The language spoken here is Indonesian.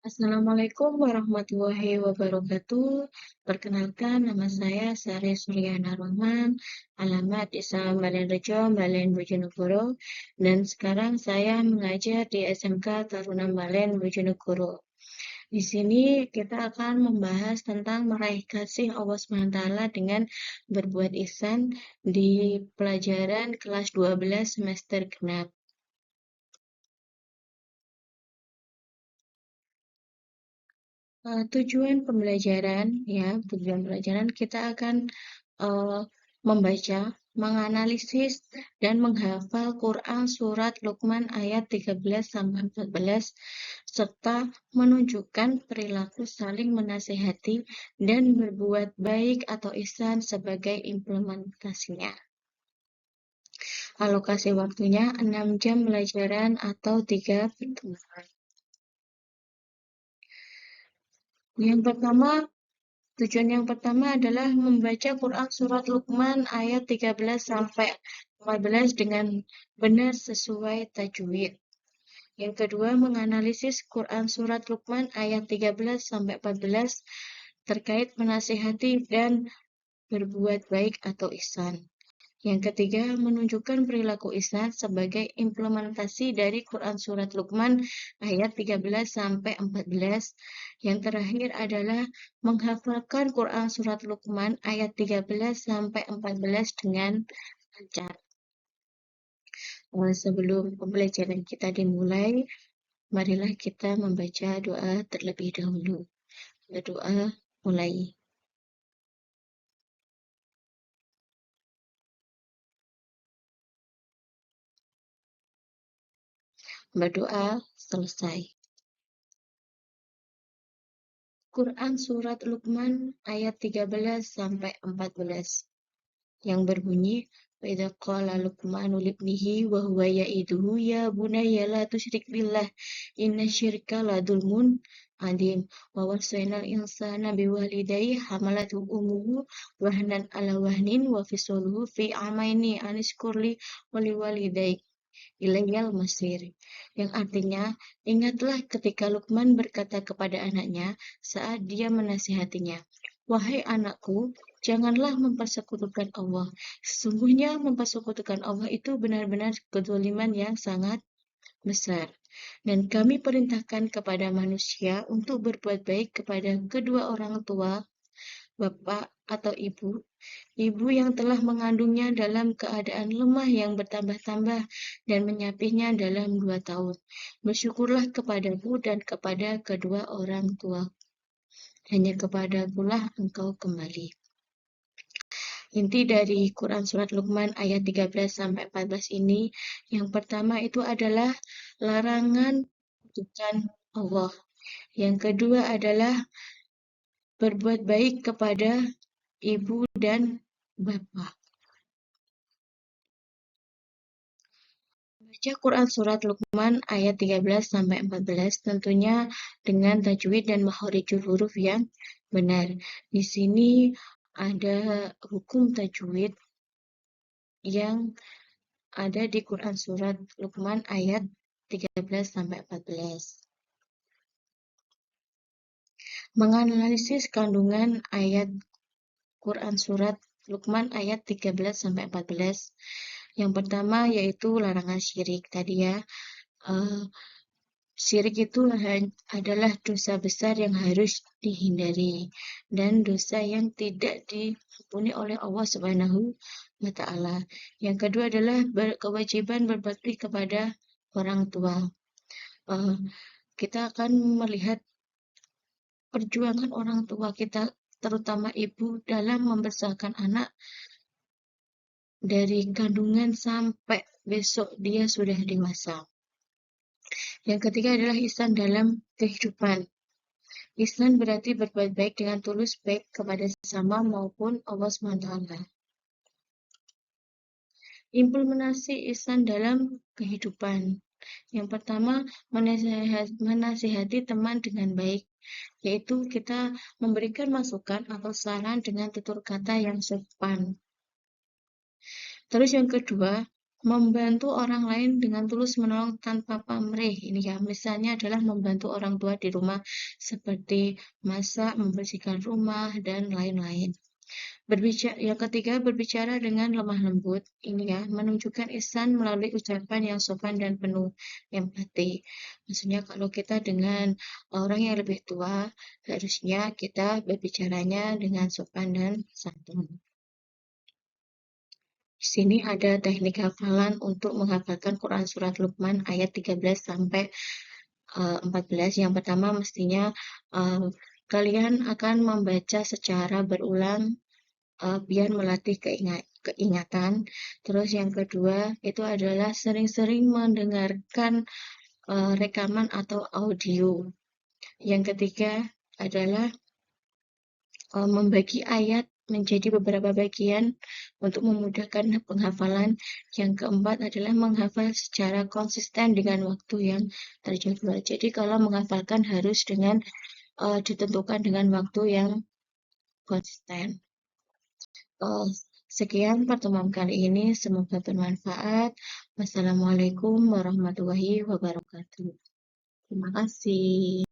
Assalamualaikum warahmatullahi wabarakatuh. Perkenalkan, nama saya Sari Suryana Rahman, alamat Desa Balenrejo, Balen Bojonegoro, dan sekarang saya mengajar di SMK Taruna Balen Bojonegoro. Di sini kita akan membahas tentang meraih kasih Allah SWT dengan berbuat ihsan di pelajaran kelas 12 semester genap. Tujuan pembelajaran kita akan uh, membaca, menganalisis, dan menghafal Quran Surat Luqman ayat 13-14, serta menunjukkan perilaku saling menasihati dan berbuat baik atau ihsan sebagai implementasinya. Alokasi waktunya 6 jam pelajaran atau 3 pertemuan. Tujuan yang pertama adalah membaca Quran Surat Luqman ayat 13-14 dengan benar sesuai tajwid. Yang kedua, menganalisis Quran Surat Luqman ayat 13-14 terkait menasihati dan berbuat baik atau ihsan. Yang ketiga, menunjukkan perilaku ihsan sebagai implementasi dari Quran Surat Luqman ayat 13-14. Yang terakhir adalah menghafalkan Quran Surat Luqman ayat 13-14 dengan lancar. Sebelum pembelajaran kita dimulai, marilah kita membaca doa terlebih dahulu. Doa mulai. Berdoa selesai. Quran Surat Luqman ayat 13-14 yang berbunyi وَإِذَا قَالَ لُقْمَانُ لِابْنِهِ وَهُوَ يَعِظُهُ يَا بُنَيَّ لَا تُشْرِكْ بِاللَّهِ إِنَّ الشِّرْكَ لَظُلْمٌ عَظِيمٌ وَوَصَّيْنَا الْإِنسَانَ بِوَالِدَيْهِ حَمَلَتْهُ أُمُّهُ وَهْنًا عَلَى وَهْنٍ وَفِصَالُهُ فِي عَامَيْنِ أَنِ اشْكُرْ لِي وَلِوَالِدَيْكَ Ilayal Masir, yang artinya, ingatlah ketika Luqman berkata kepada anaknya saat dia menasihatinya, "Wahai anakku, janganlah mempersekutukan Allah. Sesungguhnya mempersekutukan Allah itu benar-benar kezaliman yang sangat besar. Dan kami perintahkan kepada manusia untuk berbuat baik kepada kedua orang tua, bapak atau ibu yang telah mengandungnya dalam keadaan lemah yang bertambah-tambah dan menyapihnya dalam 2 tahun. Bersyukurlah kepadaku dan kepada kedua orang tua. Hanya kepadakulah engkau kembali." Inti dari Quran Surat Luqman ayat 13-14 ini, yang pertama itu adalah larangan keburukan Allah. Yang kedua adalah berbuat baik kepada ibu dan bapak. Baca Quran Surat Luqman ayat 13-14 tentunya dengan tajwid dan makharijul huruf yang benar. Di sini ada hukum tajwid yang ada di Quran Surat Luqman ayat 13-14. Menganalisis kandungan ayat Quran Surat Luqman ayat 13-14. Yang pertama yaitu larangan syirik tadi ya. Syirik itu adalah dosa besar yang harus dihindari dan dosa yang tidak diampuni oleh Allah Subhanahu wa Ta'ala. Yang kedua adalah kewajiban berbakti kepada orang tua. Kita akan melihat perjuangan orang tua kita, terutama ibu, dalam membesarkan anak dari kandungan sampai besok dia sudah dewasa. Yang ketiga adalah ihsan dalam kehidupan. Ihsan berarti berbuat baik dengan tulus, baik kepada sesama maupun Allah SWT. Implementasi ihsan dalam kehidupan. Yang pertama, menasihati teman dengan baik, yaitu kita memberikan masukan atau saran dengan tutur kata yang sopan. Terus yang kedua, Membantu orang lain dengan tulus menolong tanpa pamrih. Ini ya, misalnya adalah membantu orang tua di rumah seperti masak, membersihkan rumah, dan lain-lain. Yang ketiga, berbicara dengan lemah lembut. Ini ya, menunjukkan ihsan melalui ucapan yang sopan dan penuh empati. Maksudnya kalau kita dengan orang yang lebih tua, harusnya kita berbicaranya dengan sopan dan santun. Di sini ada teknik hafalan untuk menghafalkan Quran Surat Luqman ayat 13 sampai 14. Yang pertama mestinya kalian akan membaca secara berulang biar melatih keingatan. Terus yang kedua itu adalah sering-sering mendengarkan rekaman atau audio. Yang ketiga adalah membagi ayat menjadi beberapa bagian untuk memudahkan penghafalan. Yang keempat adalah menghafal secara konsisten dengan waktu yang terjadwal. Jadi kalau menghafalkan harus dengan ditentukan dengan waktu yang konsisten. Sekian pertemuan kali ini, semoga bermanfaat. Wassalamualaikum warahmatullahi wabarakatuh. Terima kasih.